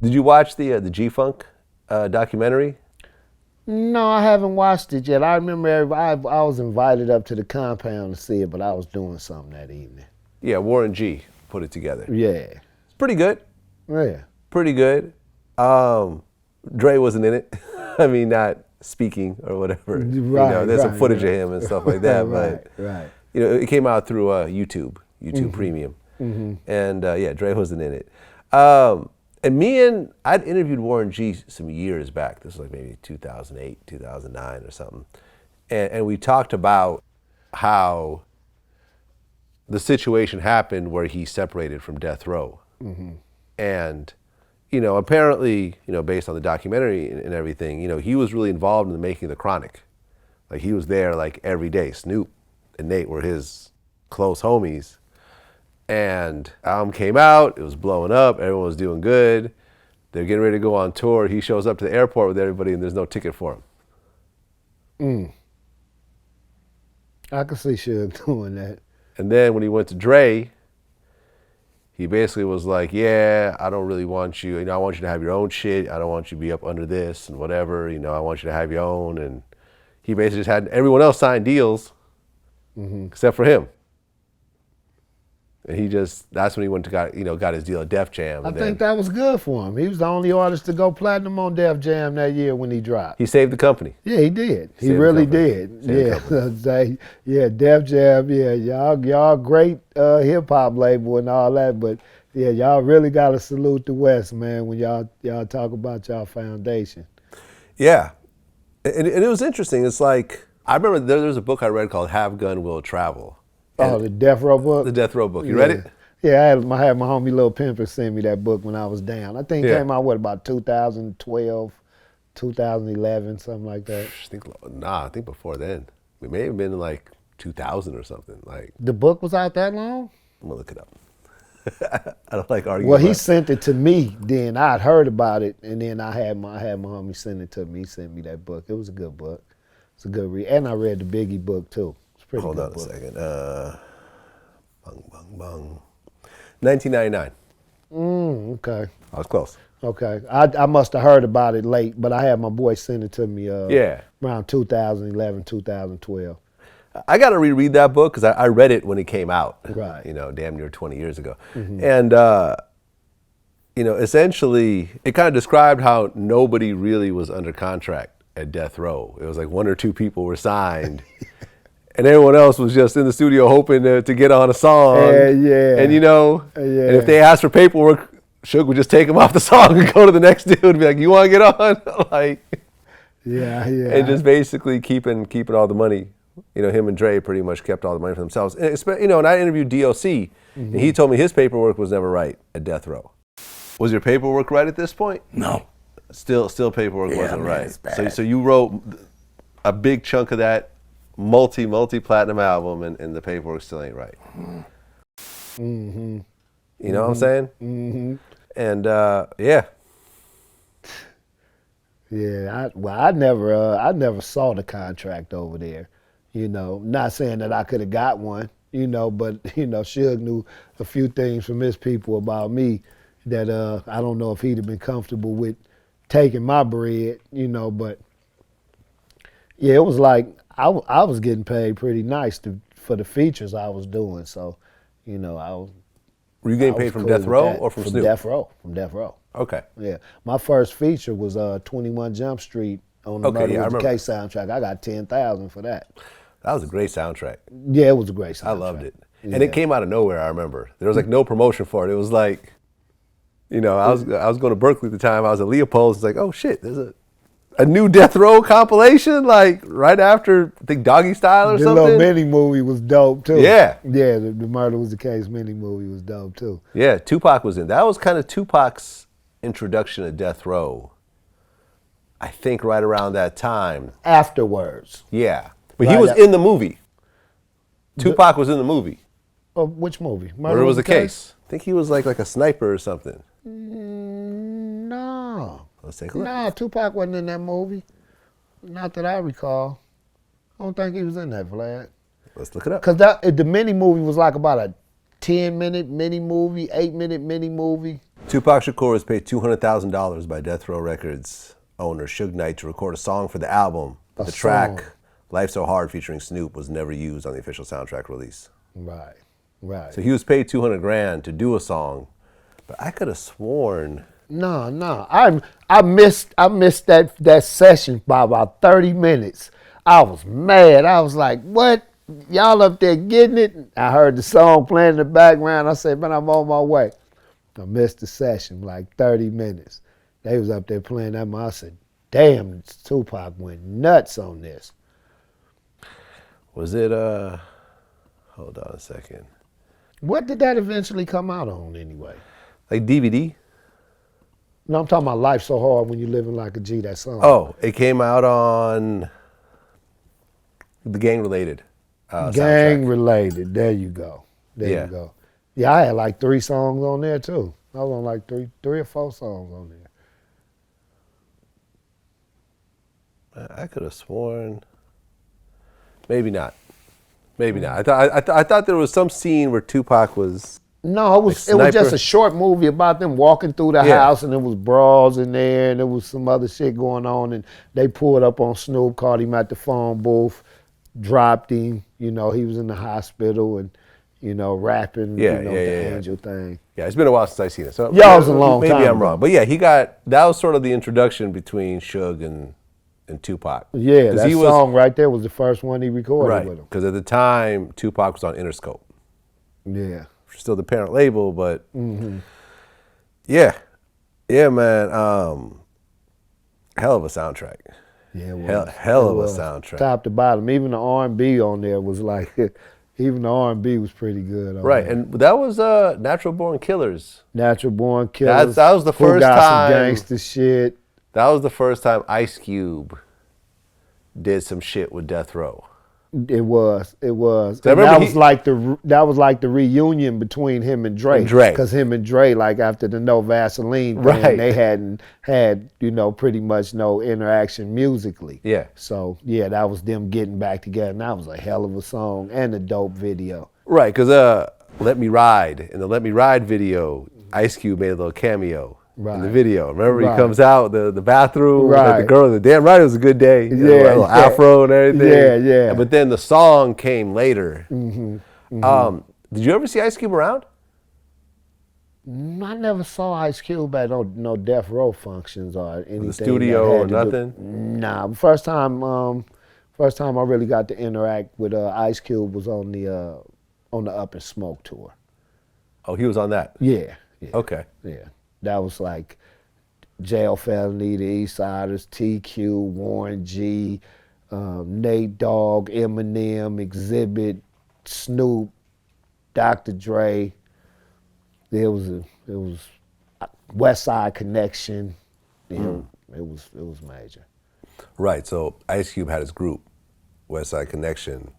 Did you watch the G-Funk documentary? No, I haven't watched it yet. I remember I was invited up to the compound to see it, but I was doing something that evening. Yeah, Warren G put it together. Yeah. It's pretty good. Yeah. Pretty good. Dre wasn't in it. I mean, not speaking or whatever. Right, there's some footage of him and stuff like that. Right. It came out through YouTube Premium. Mm-hmm. And yeah, Dre wasn't in it. And I'd interviewed Warren G some years back. This was like maybe 2008, 2009 or something. And we talked about how the situation happened where he separated from Death Row. Mm-hmm. And, apparently, based on the documentary and everything, he was really involved in the making of The Chronic. Like, he was there like every day. Snoop and Nate were his close homies. And album came out, it was blowing up, everyone was doing good. They're getting ready to go on tour. He shows up to the airport with everybody and there's no ticket for him. I can see Suge doing that. And then when he went to Dre, he basically was like, yeah, I don't really want you, I want you to have your own shit. I don't want you to be up under this and whatever, I want you to have your own. And he basically just had everyone else sign deals except for him. And that's when he went to got his deal at Def Jam. I think that was good for him. He was the only artist to go platinum on Def Jam that year when he dropped. He saved the company. Yeah, he did. He really did. Yeah, Def Jam, y'all great hip hop label and all that, but yeah, y'all really gotta salute the West, man, when y'all talk about y'all foundation. Yeah. And it was interesting. It's like, I remember there was a book I read called Have Gun Will Travel. Oh, the Death Row book? The Death Row book. You read it? Yeah, I had my homie Lil Pimper send me that book when I was down. I think it came out, about 2012, 2011, something like that. I think before then. It may have been like 2000 or something. Like, the book was out that long? I'm going to look it up. I don't like arguing. Well, he sent it to me then. I'd heard about it, and then I had my homie send it to me. He sent me that book. It was a good book. It's a good read. And I read the Biggie book, too. Hold on a second. 1999. Okay. I was close. Okay. I must have heard about it late, but I had my boy send it to me around 2011, 2012. I got to reread that book because I read it when it came out. Right. Damn near 20 years ago. And, essentially, it kind of described how nobody really was under contract at Death Row. It was like one or two people were signed. And everyone else was just in the studio hoping to get on a song. And, and if they asked for paperwork, Suge would just take them off the song and go to the next dude and be like, you want to get on? And just basically keeping all the money. Him and Dre pretty much kept all the money for themselves. And, and I interviewed DOC, and he told me his paperwork was never right at Death Row. Was your paperwork right at this point? No. Still paperwork wasn't right. So you wrote a big chunk of that multi-platinum album and the paperwork still ain't right. You know what I'm saying? And yeah. Yeah, I never saw the contract over there. Not saying that I could have got one, but Suge knew a few things from his people about me that I don't know if he'd have been comfortable with taking my bread, but yeah, it was like I was getting paid pretty nice for the features I was doing. So, I was. Were you getting paid from Death Row or from Snoop? From Death Row. Okay. Yeah, my first feature was 21 Jump Street on the Murder with the K soundtrack. I got $10,000 for that. That was a great soundtrack. Yeah, it was a great soundtrack. I loved it, and it came out of nowhere. I remember there was like no promotion for it. It was like, I was going to Berkeley at the time. I was at Leopold's. It's like, oh shit, there's a new Death Row compilation, like right after, I think, Doggy Style or something. The little mini movie was dope too. Yeah. Yeah, the Murder Was the Case mini movie was dope too. Yeah, Tupac was in. That was kind of Tupac's introduction to Death Row. I think right around that time. Afterwards. Yeah. But he was in the movie. Tupac was in the movie. Which movie? Murder Was the Case. I think he was like a sniper or something. No. Let's take a look. No, Tupac wasn't in that movie. Not that I recall. I don't think he was in that, Vlad. Let's look it up. Because the mini movie was like about a 10-minute mini movie, 8-minute mini movie. Tupac Shakur was paid $200,000 by Death Row Records owner Suge Knight to record a song for the album. The track, Life So Hard featuring Snoop, was never used on the official soundtrack release. Right, right. So he was paid $200,000 to do a song, but I could have sworn. No. I missed that session by about 30 minutes. I was mad. I was like, what? Y'all up there getting it? I heard the song playing in the background. I said, man, I'm on my way. I missed the session like 30 minutes. They was up there playing that. I said, damn, Tupac went nuts on this. Was it, hold on a second. What did that eventually come out on anyway? Like DVD? No, I'm talking about Life So Hard When You Living Like a G, that song. Oh, it came out on the gang-related soundtrack. Gang-related, there you go. There Yeah. you go. Yeah, I had like 3 songs on there too. I was on like three or 4 songs on there. I could have sworn. Maybe not. Maybe not. I thought there was some scene where Tupac was. No, it was just a short movie about them walking through the house, and there was brawls in there, and there was some other shit going on, and they pulled up on Snoop, caught him at the phone booth, dropped him. You know, he was in the hospital and, you know, rapping, the angel thing. Yeah, it's been a while since I've seen it. So yeah, it was a long time. Maybe I'm wrong, but yeah, that was sort of the introduction between Suge and Tupac. Yeah, that song right there was the first one he recorded with him. Because at the time, Tupac was on Interscope. Yeah. Still the parent label, but yeah, man, hell of a soundtrack. Yeah, it was. Hell of a soundtrack. Top to bottom, even the R&B on there was like, even the R&B was pretty good. Right, and that was Natural Born Killers. Natural Born Killers. That was the first got time. Some gangster shit. That was the first time Ice Cube did some shit with Death Row. It was. And that was like the reunion between him and Dre. Because him and Dre, like after the No Vaseline thing, they hadn't had, you know, pretty much no interaction musically. Yeah. So yeah, that was them getting back together, and that was a hell of a song and a dope video. Right, because Let Me Ride, in the Let Me Ride video, Ice Cube made a little cameo. In the video. Remember he comes out the bathroom with the girl, damn right it was a good day. You know, a little afro and everything. Yeah. But then the song came later. Did you ever see Ice Cube around? I never saw Ice Cube at no Death Row functions or anything. The studio or nothing? Nah. First time I really got to interact with Ice Cube was on the Up and Smoke tour. Oh, he was on that? Yeah. Okay. Yeah. That was like Jail Felony, the East Siders, TQ, Warren G, Nate Dogg, Eminem, Exhibit, Snoop, Dr. Dre. It was West Side Connection. It was major. Right. So Ice Cube had his group, West Side Connection,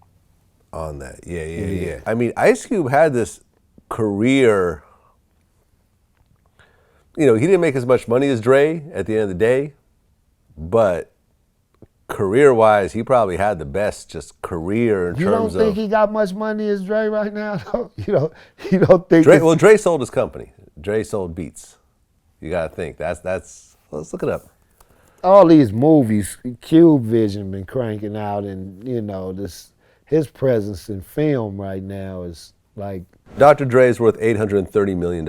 on that. Yeah. I mean, Ice Cube had this career. You know, he didn't make as much money as Dre at the end of the day, but career-wise, he probably had the best just career in terms of. You don't think he got much money as Dre right now, though? You don't think. Dre sold his company. Dre sold Beats. You gotta think. That's. Let's look it up. All these movies, Cube Vision been cranking out, and you know his presence in film right now is like. Dr. Dre's worth $830 million.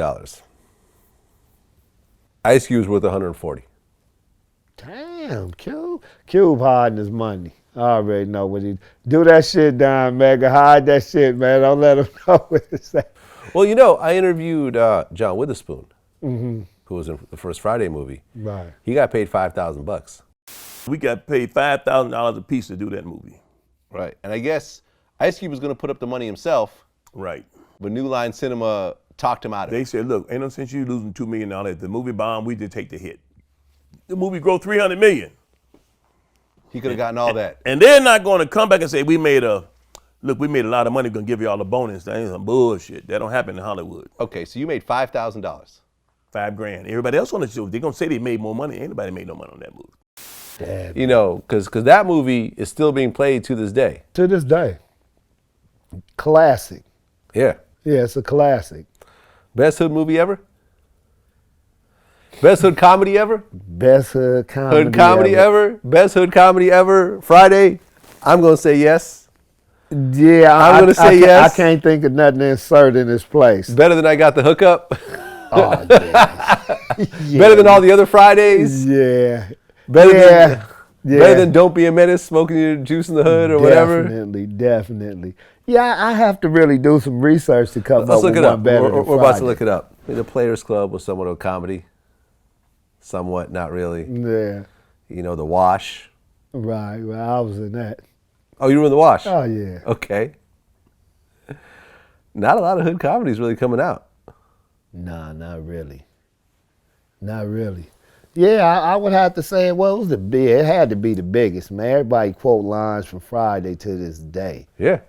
Ice Cube's worth 140. Damn, Cube hiding his money. I already know what he do. That shit down, Mega. Hide that shit, man. Don't let him know what it's at. Well, you know, I interviewed John Witherspoon, who was in the first Friday movie. Right. He got paid $5,000. We got paid $5,000 a piece to do that movie. Right, and I guess Ice Cube was going to put up the money himself. Right. But New Line Cinema talked him out of it. They said, look, ain't no sense you losing $2 million. If the movie bomb, we just take the hit. The movie grow $300 million. He could have gotten all that. And they're not going to come back and say, we made a lot of money, we're going to give you all a bonus. That ain't some bullshit. That don't happen in Hollywood. Okay, so you made $5,000. $5,000. Everybody else on the show, they're going to say they made more money. Ain't nobody made no money on that movie. Damn. You know, because that movie is still being played to this day. To this day. Classic. Yeah. Yeah, it's a classic. Best hood movie ever? Best hood comedy ever? Best hood comedy. Hood comedy ever? Best hood comedy ever? Friday? I'm going to say yes. Yeah, I'm going to say yes. I can't think of nothing to insert in this place. Better than I got the hookup? Oh, yeah. Better than all the other Fridays? Yeah. Better than Don't Be a Menace, smoking your juice in the hood or whatever? Definitely. Yeah, I have to really do some research to come Let's up look with it one up. better We're than about to Friday. look it up. The Players Club was somewhat of comedy. Somewhat, not really. Yeah. You know, The Wash. Right. I was in that. Oh, you were in The Wash? Oh, yeah. Okay. Not a lot of hood comedies really coming out. Nah, not really. Not really. Yeah, I would have to say, well, it had to be the biggest, man. Everybody quote lines from Friday to this day. Yeah.